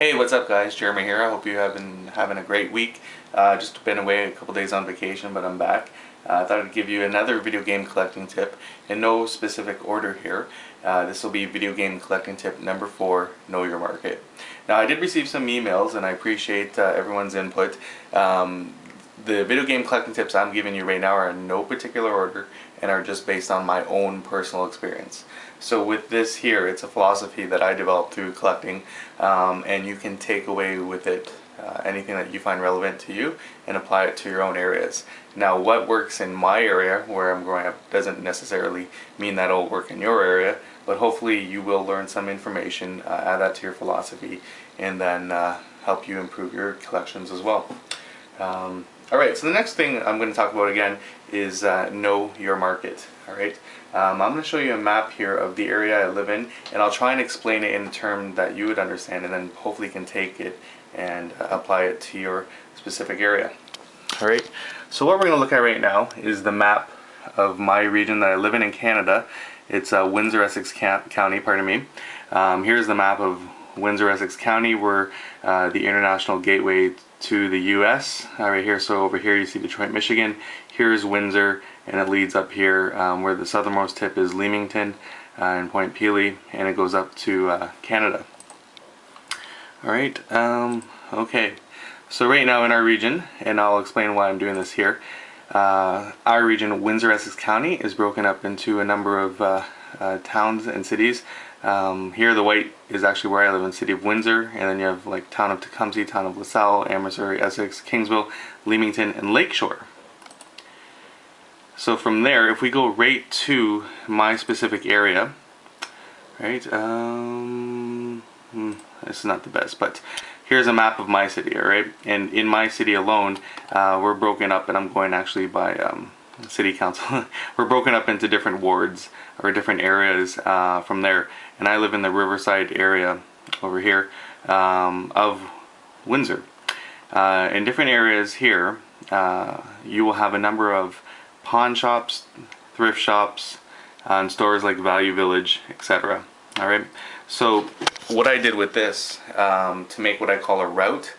Hey, what's up guys? Jeremy here. I hope you have been having a great week. Just been away a couple days on vacation, but I'm back. I thought I'd give you another video game collecting tip in no specific order here. This will be video game collecting tip number 4, Know Your Market. Now I did receive some emails and I appreciate everyone's input. The video game collecting tips I'm giving you right now are in no particular order and are just based on my own personal experience. So with this here, it's a philosophy that I developed through collecting, and you can take away with it anything that you find relevant to you and apply it to your own areas. Now what works in my area where I'm growing up doesn't necessarily mean that it'll work in your area, but hopefully you will learn some information, add that to your philosophy, and then help you improve your collections as well. Alright, so the next thing I'm going to talk about again is know your market. Alright, I'm going to show you a map here of the area I live in, and I'll try and explain it in a term that you would understand, and then hopefully you can take it and apply it to your specific area. Alright, so what we're going to look at right now is the map of my region that I live in Canada. It's Windsor, Essex County, pardon me. Here's the map of Windsor, Essex County. We're the international gateway to the US right here. So over here you see Detroit, Michigan. Here's Windsor, and it leads up here where the southernmost tip is Leamington and Point Pelee, and it goes up to Canada. Alright, okay. So right now in our region, and I'll explain why I'm doing this here, our region, Windsor, Essex County, is broken up into a number of towns and cities. Here the white is actually where I live in the city of Windsor, and then you have like town of Tecumseh, town of LaSalle, Amherst, Essex, Kingsville, Leamington, and Lakeshore. So from there, if we go right to my specific area, right, this is not the best, but here's a map of my city, alright, and in my city alone, we're broken up, and I'm going actually by city council, we're broken up into different wards, or different areas from there, and I live in the Riverside area over here of Windsor. In different areas here, you will have a number of pawn shops, thrift shops, and stores like Value Village, etc. Alright, so what I did with this to make what I call a route,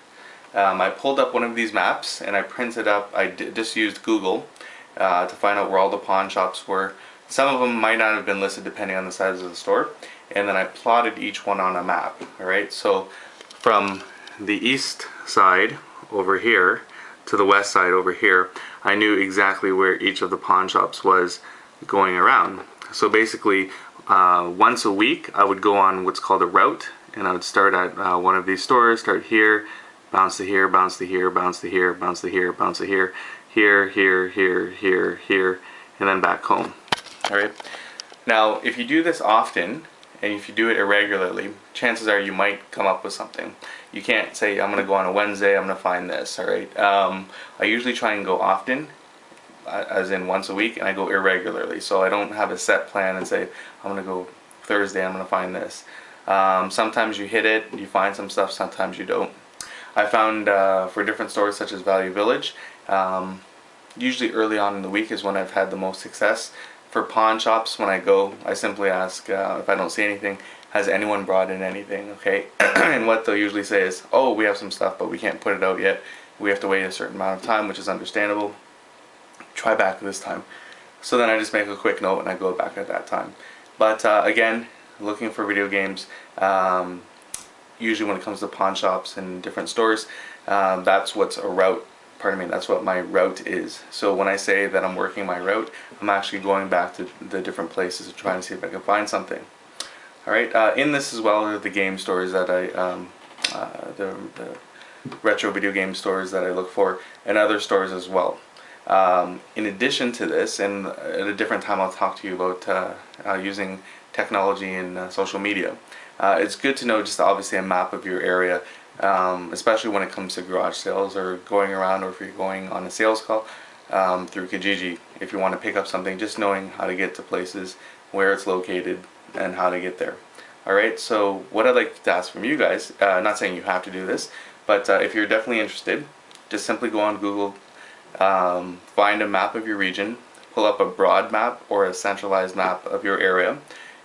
I pulled up one of these maps and I printed up, I just used Google to find out where all the pawn shops were. Some of them might not have been listed depending on the size of the store, and then I plotted each one on a map. Alright, so from the east side over here to the west side over here, I knew exactly where each of the pawn shops was going around. So basically once a week I would go on what's called a route, and I would start at one of these stores, start here, bounce to here, bounce to here, bounce to here, bounce to here, bounce to here, here, here, here, here, here, and then back home. Alright, now if you do this often, and if you do it irregularly, chances are you might come up with something. You can't say, I'm going to go on a Wednesday, I'm going to find this, alright. I usually try and go often, as in once a week, and I go irregularly. So I don't have a set plan and say, I'm going to go Thursday, I'm going to find this. Sometimes you hit it, you find some stuff, sometimes you don't. I found for different stores such as Value Village, usually early on in the week is when I've had the most success. For pawn shops, when I go, I simply ask if I don't see anything, has anyone brought in anything, okay? And what they'll usually say is, oh, we have some stuff, but we can't put it out yet. We have to wait a certain amount of time, which is understandable. Try back this time. So then I just make a quick note and I go back at that time. But again, looking for video games, usually when it comes to pawn shops and different stores, that's what's a route. Pardon me, that's what my route is. So when I say that I'm working my route, I'm actually going back to the different places to try and see if I can find something. Alright, in this as well are the game stores that I, the retro video game stores that I look for, and other stores as well. In addition to this, and at a different time I'll talk to you about using technology and social media. It's good to know just obviously a map of your area, especially when it comes to garage sales or going around, or if you're going on a sales call through Kijiji. If you want to pick up something, just knowing how to get to places, where it's located, and how to get there. Alright, so what I'd like to ask from you guys, not saying you have to do this, but if you're definitely interested, just simply go on Google, find a map of your region, pull up a broad map or a centralized map of your area,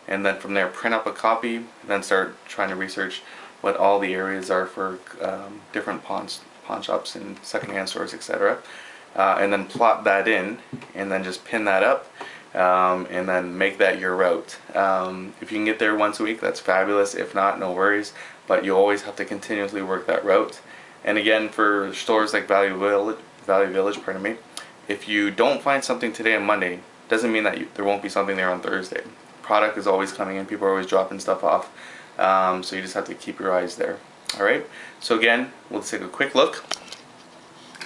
and then from there print up a copy, then start trying to research what all the areas are for different pawn shops and secondhand stores, etc. And then plot that in, and then just pin that up, and then make that your route. If you can get there once a week, that's fabulous. If not, no worries, but you always have to continuously work that route. And again, for stores like Valley Village, pardon me, if you don't find something today on Monday, doesn't mean that there won't be something there on Thursday. Product is always coming in, people are always dropping stuff off, so you just have to keep your eyes there. Alright, so again, we'll take a quick look.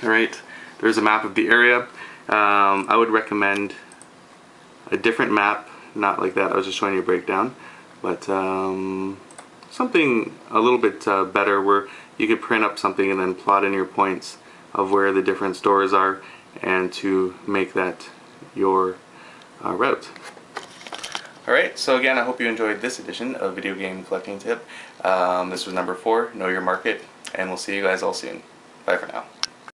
Alright, there's a map of the area. I would recommend a different map, not like that, I was just showing you a breakdown, but something a little bit better, where you could print up something and then plot in your points of where the different stores are, and to make that your route. Alright, so again, I hope you enjoyed this edition of Video Game Collecting Tip. This was number 4, Know Your Market, and we'll see you guys all soon. Bye for now.